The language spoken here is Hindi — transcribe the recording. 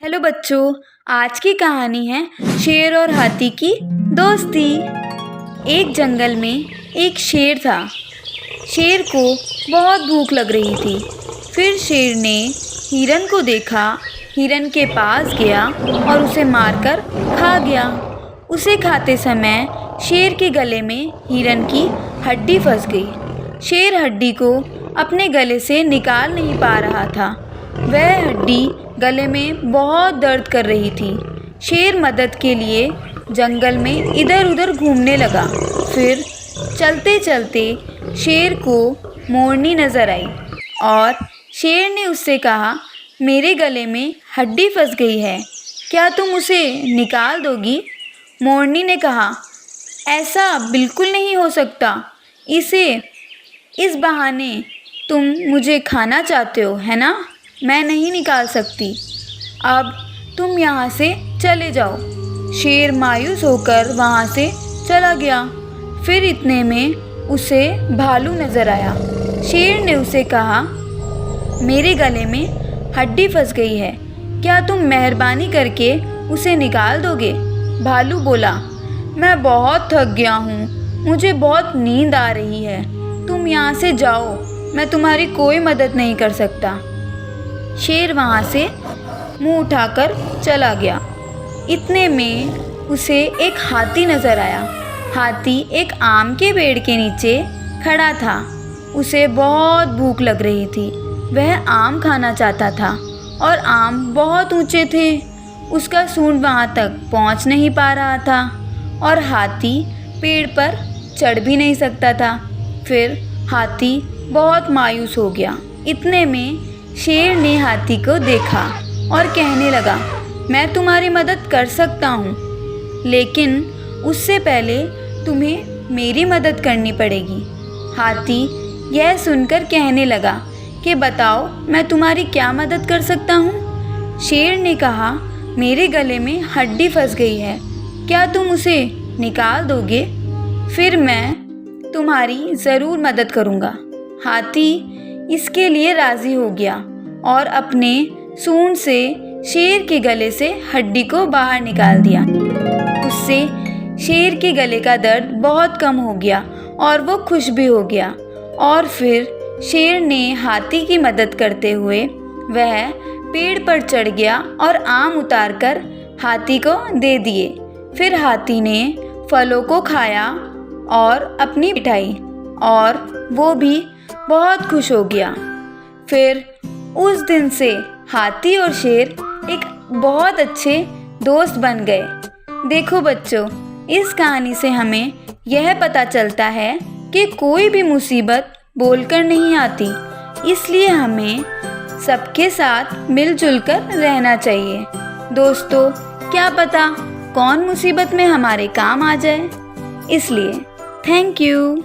हेलो बच्चों, आज की कहानी है शेर और हाथी की दोस्ती। एक जंगल में एक शेर था। शेर को बहुत भूख लग रही थी। फिर शेर ने हिरन को देखा, हिरन के पास गया और उसे मारकर खा गया। उसे खाते समय शेर के गले में हिरन की हड्डी फंस गई। शेर हड्डी को अपने गले से निकाल नहीं पा रहा था। वह हड्डी गले में बहुत दर्द कर रही थी। शेर मदद के लिए जंगल में इधर उधर घूमने लगा। फिर चलते चलते शेर को मोरनी नज़र आई और शेर ने उससे कहा, मेरे गले में हड्डी फंस गई है, क्या तुम उसे निकाल दोगी? मोरनी ने कहा, ऐसा बिल्कुल नहीं हो सकता। इस बहाने तुम मुझे खाना चाहते हो, है ना? मैं नहीं निकाल सकती। अब तुम यहाँ से चले जाओ। शेर मायूस होकर वहाँ से चला गया। फिर इतने में उसे भालू नज़र आया। शेर ने उसे कहा, मेरे गले में हड्डी फंस गई है, क्या तुम मेहरबानी करके उसे निकाल दोगे? भालू बोला, मैं बहुत थक गया हूँ, मुझे बहुत नींद आ रही है, तुम यहाँ से जाओ, मैं तुम्हारी कोई मदद नहीं कर सकता। शेर वहाँ से मुंह उठाकर चला गया। इतने में उसे एक हाथी नज़र आया। हाथी एक आम के पेड़ के नीचे खड़ा था। उसे बहुत भूख लग रही थी। वह आम खाना चाहता था और आम बहुत ऊंचे थे। उसका सूंड वहाँ तक पहुँच नहीं पा रहा था और हाथी पेड़ पर चढ़ भी नहीं सकता था। फिर हाथी बहुत मायूस हो गया। इतने में शेर ने हाथी को देखा और कहने लगा, मैं तुम्हारी मदद कर सकता हूँ, लेकिन उससे पहले तुम्हें मेरी मदद करनी पड़ेगी। हाथी यह सुनकर कहने लगा कि बताओ, मैं तुम्हारी क्या मदद कर सकता हूँ? शेर ने कहा, मेरे गले में हड्डी फंस गई है, क्या तुम उसे निकाल दोगे? फिर मैं तुम्हारी ज़रूर मदद करूँगा। हाथी इसके लिए राज़ी हो गया और अपने सूंड से शेर के गले से हड्डी को बाहर निकाल दिया। उससे शेर के गले का दर्द बहुत कम हो गया और वो खुश भी हो गया। और फिर शेर ने हाथी की मदद करते हुए वह पेड़ पर चढ़ गया और आम उतारकर हाथी को दे दिए। फिर हाथी ने फलों को खाया और अपनी मिठाई, और वो भी बहुत खुश हो गया। फिर उस दिन से हाथी और शेर एक बहुत अच्छे दोस्त बन गए। देखो बच्चों, इस कहानी से हमें यह पता चलता है कि कोई भी मुसीबत बोलकर नहीं आती, इसलिए हमें सबके साथ मिलजुल कर रहना चाहिए। दोस्तों, क्या पता कौन मुसीबत में हमारे काम आ जाए। इसलिए थैंक यू।